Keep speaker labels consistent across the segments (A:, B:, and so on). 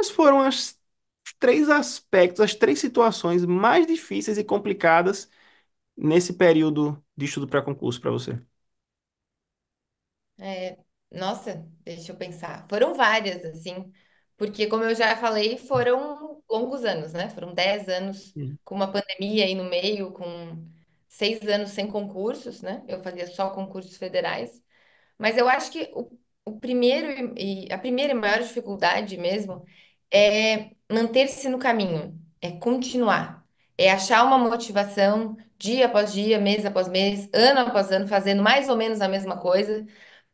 A: quais foram as três aspectos, as três situações mais difíceis e complicadas nesse período de estudo para concurso para você?
B: É, nossa, deixa eu pensar. Foram várias, assim, porque, como eu já falei, foram longos anos, né? Foram 10 anos
A: Hum.
B: com uma pandemia aí no meio, com 6 anos sem concursos, né? Eu fazia só concursos federais. Mas eu acho que o primeiro e a primeira e maior dificuldade mesmo é manter-se no caminho, é continuar, é achar uma motivação dia após dia, mês após mês, ano após ano, fazendo mais ou menos a mesma coisa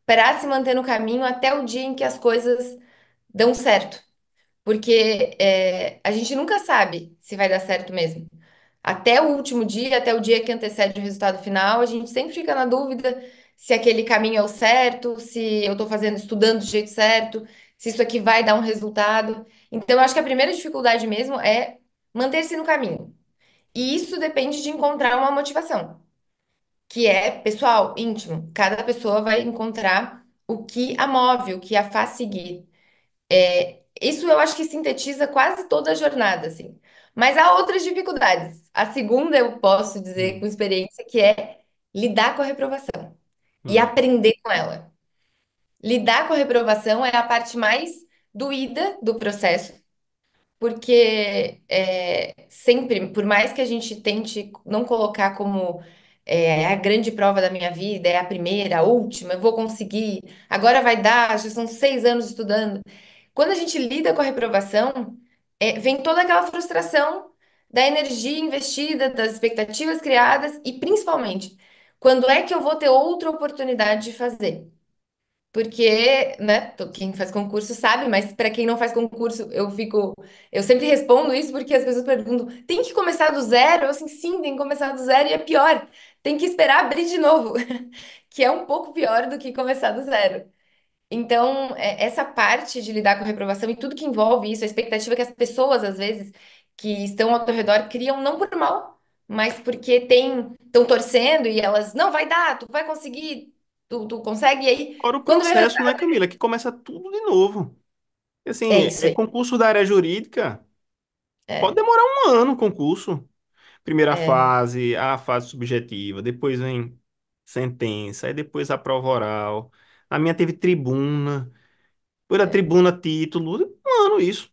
B: para se manter no caminho até o dia em que as coisas dão certo. Porque a gente nunca sabe se vai dar certo mesmo. Até o último dia, até o dia que antecede o resultado final, a gente sempre fica na dúvida se aquele caminho é o certo, se eu estou fazendo, estudando do jeito certo, se isso aqui vai dar um resultado. Então, eu acho que a primeira dificuldade mesmo é manter-se no caminho. E isso depende de encontrar uma motivação, que é pessoal, íntimo. Cada pessoa vai encontrar o que a move, o que a faz seguir. Isso eu acho que sintetiza quase toda a jornada, assim. Mas há outras dificuldades. A segunda eu posso dizer
A: Hum.
B: com experiência que é lidar com a reprovação e
A: Hum.
B: aprender com ela. Lidar com a reprovação é a parte mais doída do processo, porque sempre, por mais que a gente tente não colocar como a grande prova da minha vida, é a primeira, a última, eu vou conseguir, agora vai dar, já são 6 anos estudando. Quando a gente lida com a reprovação, vem toda aquela frustração da energia investida, das expectativas criadas e, principalmente, quando é que eu vou ter outra oportunidade de fazer? Porque, né, quem faz concurso sabe, mas para quem não faz concurso, eu sempre respondo isso porque as pessoas perguntam: tem que começar do zero? Eu assim, sim, tem que começar do zero e é pior, tem que esperar abrir de novo, que é um pouco pior do que começar do zero. Então, essa parte de lidar com reprovação e tudo que envolve isso, a expectativa que as pessoas, às vezes, que estão ao teu redor, criam não por mal, mas porque estão torcendo e elas, não, vai dar, tu vai conseguir, tu consegue, e aí,
A: Fora o
B: quando vê o
A: processo, né,
B: resultado,
A: Camila, que começa tudo de novo. E,
B: é
A: assim,
B: isso aí.
A: concurso da área jurídica, pode
B: É,
A: demorar um ano o concurso. Primeira
B: é,
A: fase, a fase subjetiva, depois vem sentença, aí depois a prova oral. A minha teve tribuna, depois da
B: é,
A: tribuna título, um ano isso.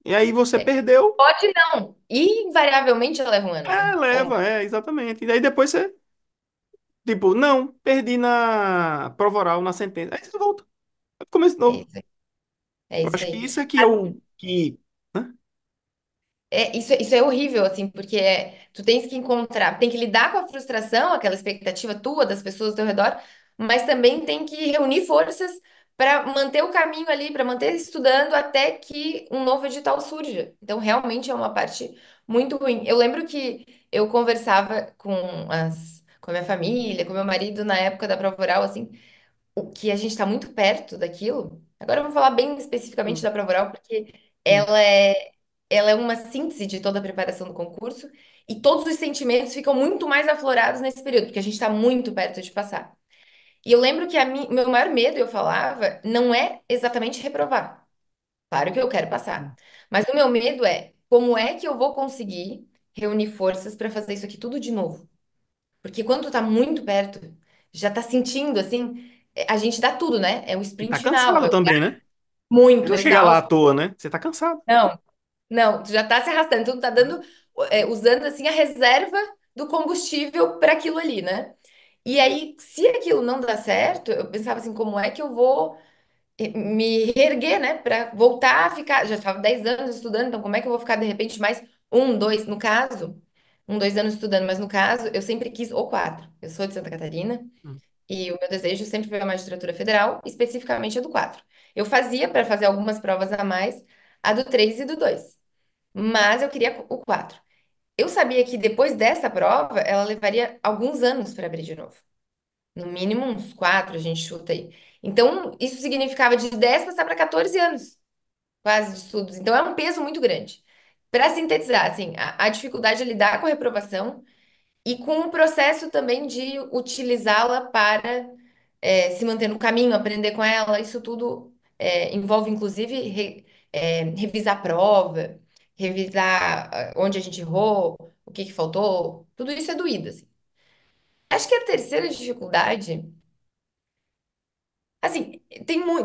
A: E aí você
B: é.
A: perdeu,
B: Pode não. E invariavelmente leva um ano, né? Ou
A: leva, exatamente. E aí depois você, tipo, não, perdi na prova oral, na sentença. Aí você volta, começa de
B: é
A: novo.
B: isso aí. É
A: Eu
B: isso
A: acho que
B: aí.
A: isso é que eu, que, né?
B: Isso é horrível, assim, porque tu tens que encontrar, tem que lidar com a frustração, aquela expectativa tua, das pessoas ao teu redor, mas também tem que reunir forças para manter o caminho ali, para manter estudando até que um novo edital surja. Então, realmente é uma parte muito ruim. Eu lembro que eu conversava com a minha família, com meu marido na época da prova oral, assim, o que a gente está muito perto daquilo. Agora eu vou falar bem especificamente
A: Hum,
B: da prova oral, porque
A: hum.
B: ela é, ela é uma síntese de toda a preparação do concurso e todos os sentimentos ficam muito mais aflorados nesse período, porque a gente está muito perto de passar. E eu lembro que meu maior medo, eu falava, não é exatamente reprovar. Claro que eu quero passar. Mas o meu medo é como é que eu vou conseguir reunir forças para fazer isso aqui tudo de novo? Porque quando tu tá muito perto, já tá sentindo assim, a gente dá tudo, né? É o
A: E tá
B: sprint final.
A: cansado também, né? Você
B: Muito
A: não chega lá à
B: exausto.
A: toa, né? Você tá cansado.
B: Não, não, tu já tá se arrastando, tu tá dando, usando assim a reserva do combustível para aquilo ali, né? E aí, se aquilo não dá certo, eu pensava assim, como é que eu vou me reerguer, né? Para voltar a ficar. Já estava 10 anos estudando, então como é que eu vou ficar de repente mais um, dois, no caso, um, 2 anos estudando, mas no caso, eu sempre quis o quatro. Eu sou de Santa Catarina.
A: Hum.
B: E o meu desejo sempre foi a magistratura federal, especificamente a do 4. Eu fazia para fazer algumas provas a mais, a do 3 e do 2, mas eu queria o 4. Eu sabia que depois dessa prova, ela levaria alguns anos para abrir de novo. No mínimo uns 4, a gente chuta aí. Então, isso significava de 10 passar para 14 anos, quase, de estudos. Então, é um peso muito grande. Para sintetizar, assim, a dificuldade é lidar com a reprovação e com o processo também de utilizá-la para se manter no caminho, aprender com ela. Isso tudo envolve, inclusive, revisar a prova, revisar onde a gente errou, o que que faltou. Tudo isso é doído, assim. Acho que a terceira dificuldade, assim,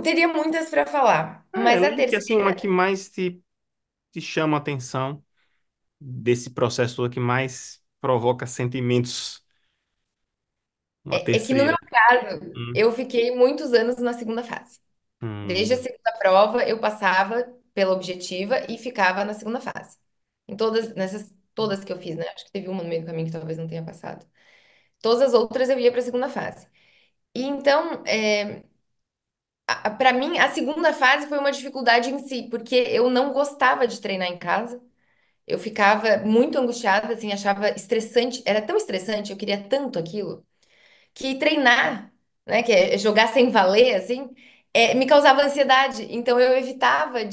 B: teria muitas para falar, mas a
A: Elenque que assim uma
B: terceira
A: que mais te chama a atenção desse processo todo que mais provoca sentimentos. Uma
B: é que no meu
A: terceira.
B: caso,
A: Hum,
B: eu fiquei muitos anos na segunda fase. Desde a
A: hum,
B: segunda prova, eu passava pela objetiva e ficava na segunda fase. Nessas todas que eu fiz, né? Acho que teve uma no meio do caminho que talvez não tenha passado. Todas as outras eu ia para a segunda fase. E então, para mim, a segunda fase foi uma dificuldade em si, porque eu não gostava de treinar em casa. Eu ficava muito angustiada, assim, achava estressante. Era tão estressante, eu queria tanto aquilo, que treinar, né, que é jogar sem valer, assim, me causava ansiedade. Então eu evitava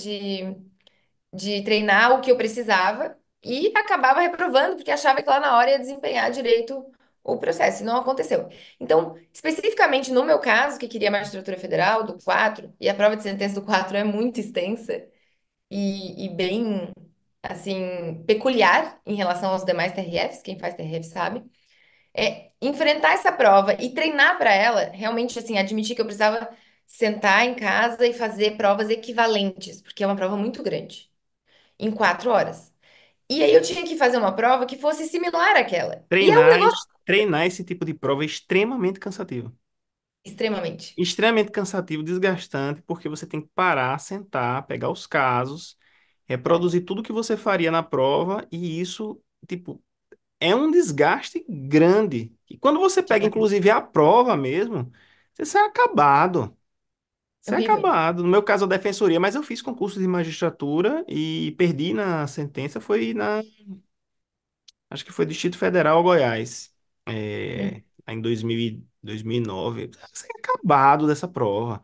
B: de treinar o que eu precisava e acabava reprovando, porque achava que lá na hora ia desempenhar direito o processo, e não aconteceu. Então, especificamente no meu caso, que queria magistratura federal, do 4 e a prova de sentença do 4 é muito extensa e bem, assim, peculiar em relação aos demais TRFs, quem faz TRF sabe. Enfrentar essa prova e treinar para ela, realmente, assim, admitir que eu precisava sentar em casa e fazer provas equivalentes, porque é uma prova muito grande em 4 horas. E aí eu tinha que fazer uma prova que fosse similar àquela. E é um
A: Treinar,
B: negócio
A: treinar esse tipo de prova é extremamente cansativo.
B: extremamente.
A: Extremamente cansativo, desgastante, porque você tem que parar, sentar, pegar os casos, reproduzir tudo que você faria na prova, e isso, tipo, é um desgaste grande. E quando você pega,
B: Demais.
A: inclusive, a prova mesmo, você sai acabado.
B: É
A: Você é
B: horrível.
A: acabado. No meu caso, a defensoria, mas eu fiz concurso de magistratura e perdi na sentença, foi na, acho que foi Distrito Federal, Goiás,
B: Hum.
A: em 2009. Você é acabado dessa prova.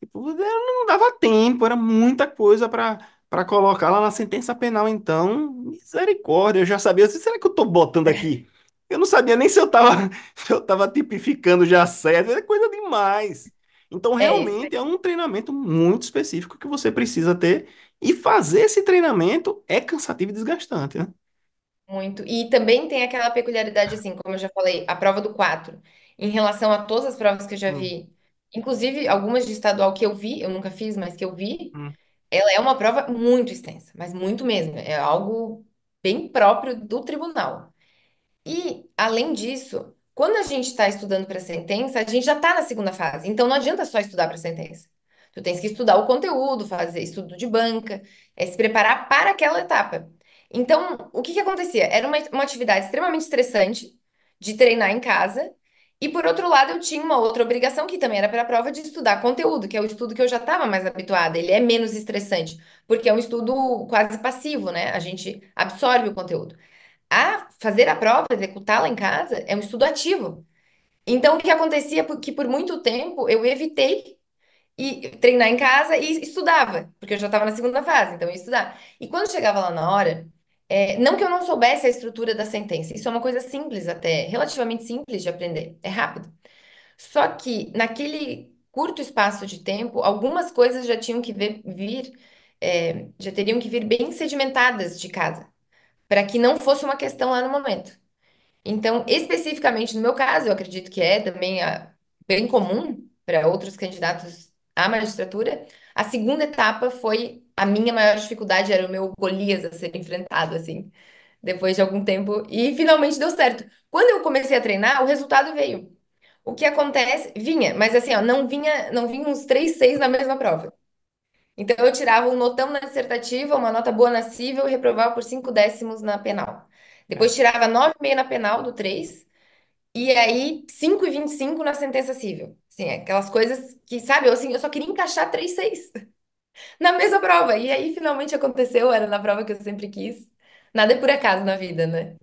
A: Tipo, não dava tempo, era muita coisa para colocar lá na sentença penal, então, misericórdia, eu já sabia, eu disse, será que eu tô botando aqui? Eu não sabia nem se eu tava, se eu tava tipificando já certo, é coisa demais. Então,
B: Isso
A: realmente, é um treinamento muito específico que você precisa ter, e fazer esse treinamento é cansativo e desgastante, né?
B: muito. E também tem aquela peculiaridade, assim, como eu já falei, a prova do 4 em relação a todas as provas que eu já
A: Hum,
B: vi, inclusive algumas de estadual que eu vi, eu nunca fiz, mas que eu vi,
A: hum.
B: ela é uma prova muito extensa, mas muito mesmo. É algo bem próprio do tribunal. E, além disso, quando a gente está estudando para sentença, a gente já está na segunda fase. Então, não adianta só estudar para sentença. Tu tens que estudar o conteúdo, fazer estudo de banca, se preparar para aquela etapa. Então, o que que acontecia? Era uma atividade extremamente estressante de treinar em casa. E, por outro lado, eu tinha uma outra obrigação que também era para a prova de estudar conteúdo, que é o estudo que eu já estava mais habituada. Ele é menos estressante, porque é um estudo quase passivo, né? A gente absorve o conteúdo. Fazer a prova, executá-la em casa, é um estudo ativo. Então, o que acontecia que por muito tempo eu evitei treinar em casa e estudava, porque eu já estava na segunda fase, então eu ia estudar. E quando chegava lá na hora, não que eu não soubesse a estrutura da sentença, isso é uma coisa simples até, relativamente simples de aprender, é rápido. Só que naquele curto espaço de tempo, algumas coisas já tinham que já teriam que vir bem sedimentadas de casa, para que não fosse uma questão lá no momento. Então, especificamente no meu caso, eu acredito que é também bem comum para outros candidatos à magistratura. A segunda etapa foi a minha maior dificuldade, era o meu Golias a ser enfrentado, assim, depois de algum tempo, e finalmente deu certo. Quando eu comecei a treinar, o resultado veio. O que acontece, vinha, mas assim, ó, não vinha uns 3,6 na mesma prova. Então, eu tirava um notão na dissertativa, uma nota boa na cível e reprovava por 5 décimos na penal.
A: É.
B: Depois tirava 9,5 na penal do 3 e aí 5,25 na sentença cível. Assim, aquelas coisas que, sabe, eu só queria encaixar 3,6 na mesma prova. E aí finalmente aconteceu, era na prova que eu sempre quis. Nada é por acaso na vida, né?